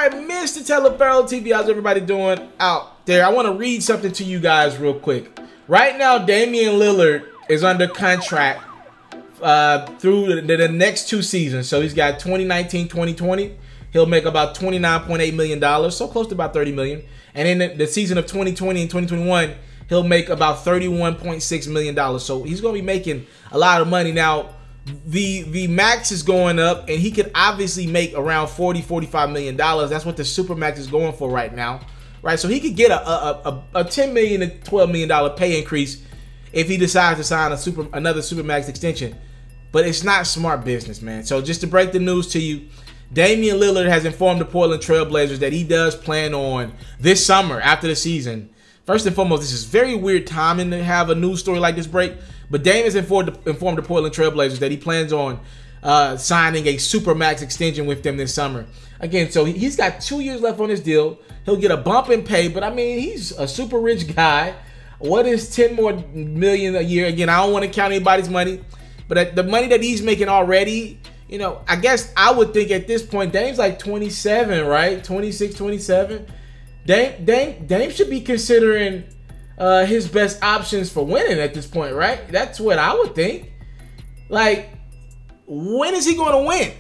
right, Mr. Taliaferro TV, how's everybody doing out there? I want to read something to you guys real quick. Right now, Damian Lillard is under contract through the next 2 seasons. So he's got 2019-2020. He'll make about $29.8 million, so close to about $30 million. And in the season of 2020 and 2021, he'll make about $31.6 million. So he's going to be making a lot of money. Now, the max is going up, and he could obviously make around $40-45 million. That's what the super max is going for right now, right? So he could get a $10 million to $12 million pay increase if he decides to sign another super max extension. But it's not smart business, man. So just to break the news to you, Damian Lillard has informed the Portland Trailblazers that he does plan on this summer after the season. First and foremost, this is very weird timing to have a news story like this break. But Dame has informed the Portland Trailblazers that he plans on signing a supermax extension with them this summer. Again, so he's got 2 years left on his deal. He'll get a bump in pay, but I mean, he's a super rich guy. What is $10 million more a year? Again, I don't want to count anybody's money, but the money that he's making already, you know, I guess I would think at this point, Dame's like 27, right? 26, 27. Dame should be considering his best options for winning at this point, right? That's what I would think. Like, when is he going to win?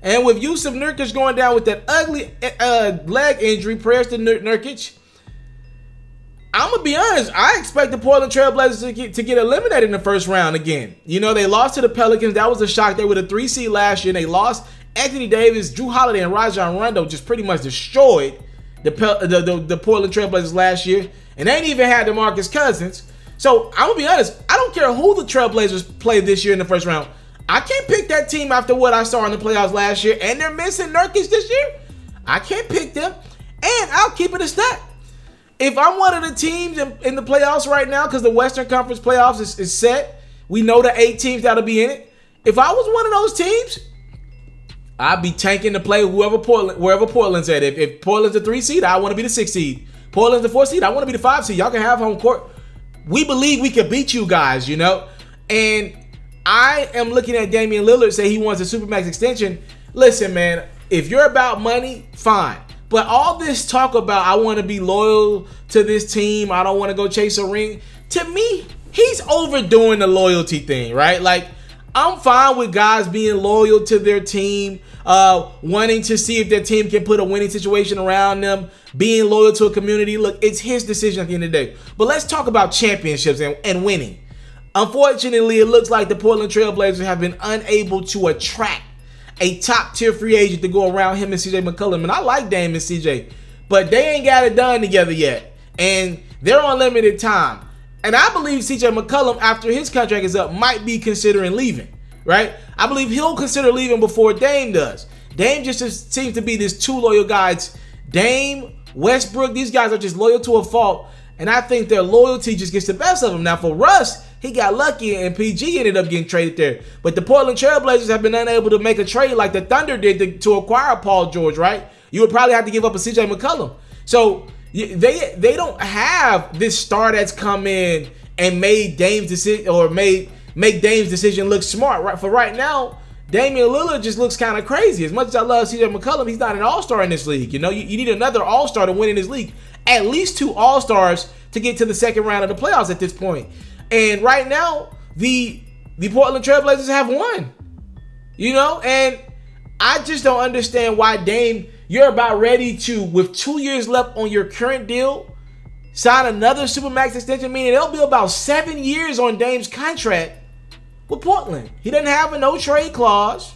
And with Yusuf Nurkic going down with that ugly leg injury, prayers to Nurkic, I'm going to be honest, I expect the Portland Trailblazers to get eliminated in the first round again. You know, they lost to the Pelicans. That was a shock. They were the 3 seed last year, and they lost. Anthony Davis, Drew Holiday, and Rajon Rondo just pretty much destroyed the Portland Trailblazers last year. And they ain't even had DeMarcus Cousins. So, I'm going to be honest, I don't care who the Trailblazers play this year in the first round. I can't pick that team after what I saw in the playoffs last year, and they're missing Nurkic this year. I can't pick them, and I'll keep it a stat. If I'm one of the teams in the playoffs right now, because the Western Conference playoffs is set, we know the 8 teams that'll be in it. If I was one of those teams, I'd be tanking to play wherever Portland's at. If Portland's the 3 seed, I want to be the 6 seed. Portland's the 4 seed, I want to be the 5 seed. Y'all can have home court. We believe we can beat you guys, you know? And I am looking at Damian Lillard say he wants a supermax extension. Listen, man, if you're about money, fine. But all this talk about I want to be loyal to this team, I don't want to go chase a ring, to me, he's overdoing the loyalty thing, right? Like, I'm fine with guys being loyal to their team, wanting to see if their team can put a winning situation around them, being loyal to a community. Look, it's his decision at the end of the day. But let's talk about championships and winning. Unfortunately, it looks like the Portland Trailblazers have been unable to attract a top-tier free agent to go around him and CJ McCollum. And I like Dame and CJ, but they ain't got it done together yet. And they're on limited time. And I believe CJ McCollum, after his contract is up, might be considering leaving, right? I believe he'll consider leaving before Dame does. Dame just seems to be this 2 loyal guys. Dame, Westbrook, these guys are just loyal to a fault. And I think their loyalty just gets the best of them. Now, for Russ, he got lucky and PG ended up getting traded there. But the Portland Trailblazers have been unable to make a trade like the Thunder did to acquire Paul George, right? You would probably have to give up a CJ McCollum. So they don't have this star that's come in and made Dame's decision or make Dame's decision look smart. Right? For right now, Damian Lillard just looks kind of crazy. As much as I love CJ McCollum, he's not an all-star in this league. You know, you need another all-star to win in this league. At least 2 all-stars to get to the second round of the playoffs at this point. And right now, the Portland Trailblazers have won. You know, and I just don't understand why, Dame, you're about ready to, with 2 years left on your current deal, sign another supermax extension, meaning it'll be about 7 years on Dame's contract with Portland. He doesn't have a no-trade clause.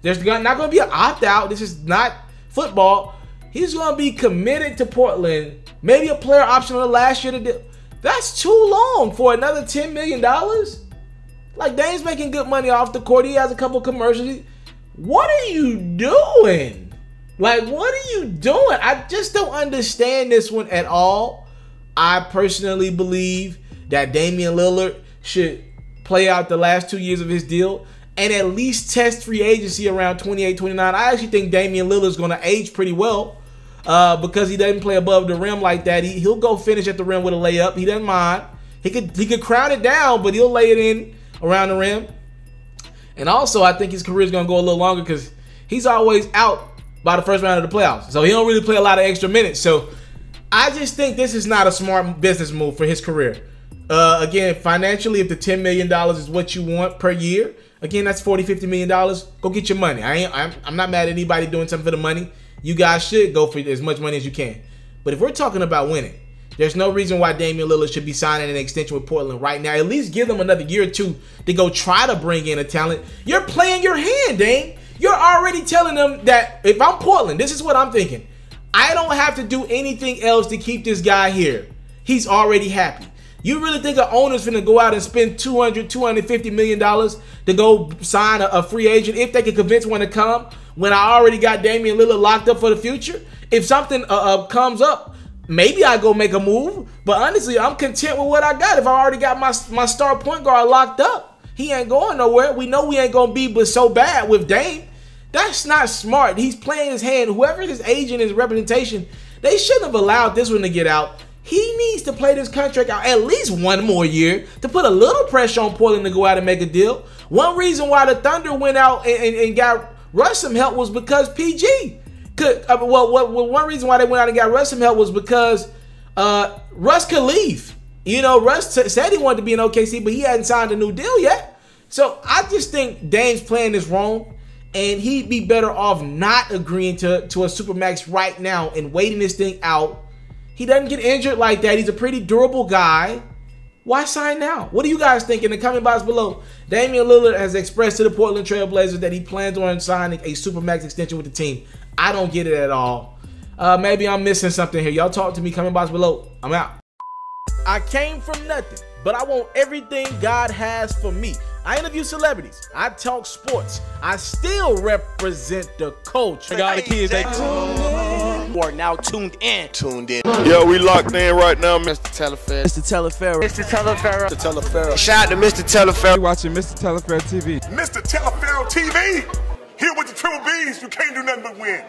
There's not going to be an opt-out. This is not football. He's going to be committed to Portland. Maybe a player option on the last year to do. That's too long for another $10 million. Like, Dame's making good money off the court. He has a couple commercials. What are you doing? Like, what are you doing? I just don't understand this one at all. I personally believe that Damian Lillard should play out the last 2 years of his deal and at least test free agency around 28, 29. I actually think Damian Lillard's going to age pretty well. Because he doesn't play above the rim like that. He'll go finish at the rim with a layup. He doesn't mind. He could crown it down, but he'll lay it in around the rim. And also, I think his career is going to go a little longer because he's always out by the first round of the playoffs. So he don't really play a lot of extra minutes. So I just think this is not a smart business move for his career. Again, financially, if the $10 million is what you want per year, again, that's $40, $50 million. Go get your money. I'm not mad at anybody doing something for the money. You guys should go for as much money as you can. But if we're talking about winning, there's no reason why Damian Lillard should be signing an extension with Portland right now. At least give them another year or two to go try to bring in a talent. You're playing your hand, Dame. You're already telling them that if I'm Portland, this is what I'm thinking. I don't have to do anything else to keep this guy here. He's already happy. You really think an owner's finna go out and spend $200, $250 million to go sign a free agent if they can convince one to come when I already got Damian Lillard locked up for the future? If something comes up, maybe I go make a move. But honestly, I'm content with what I got. If I already got my star point guard locked up, he ain't going nowhere. We know we ain't gonna be but so bad with Dame. That's not smart. He's playing his hand. Whoever his agent, his representation, they shouldn't have allowed this one to get out. He needs to play this contract out at least one more year to put a little pressure on Portland to go out and make a deal. One reason why the Thunder went out and got Russ some help was because PG. One reason why they went out and got Russ some help was because Russ could leave. You know, Russ said he wanted to be in OKC, but he hadn't signed a new deal yet. So I just think Dame's playing this wrong, and he'd be better off not agreeing to a Supermax right now and waiting this thing out. He doesn't get injured like that. He's a pretty durable guy. Why sign now? What do you guys think? In the comment box below, Damian Lillard has expressed to the Portland Trailblazers that he plans on signing a Supermax extension with the team. I don't get it at all. Maybe I'm missing something here. Y'all talk to me. Comment box below. I'm out. I came from nothing, but I want everything God has for me. I interview celebrities. I talk sports. I still represent the culture. I got the kids. You are now tuned in. Yo, we locked in right now, Mr. Mr.Taliaferro. Mr. Taliaferro. Shout out to Mr. Taliaferro. You're watching Mr.Taliaferro TV. Mr.Taliaferro TV. Here with the Triple B's, you can't do nothing but win.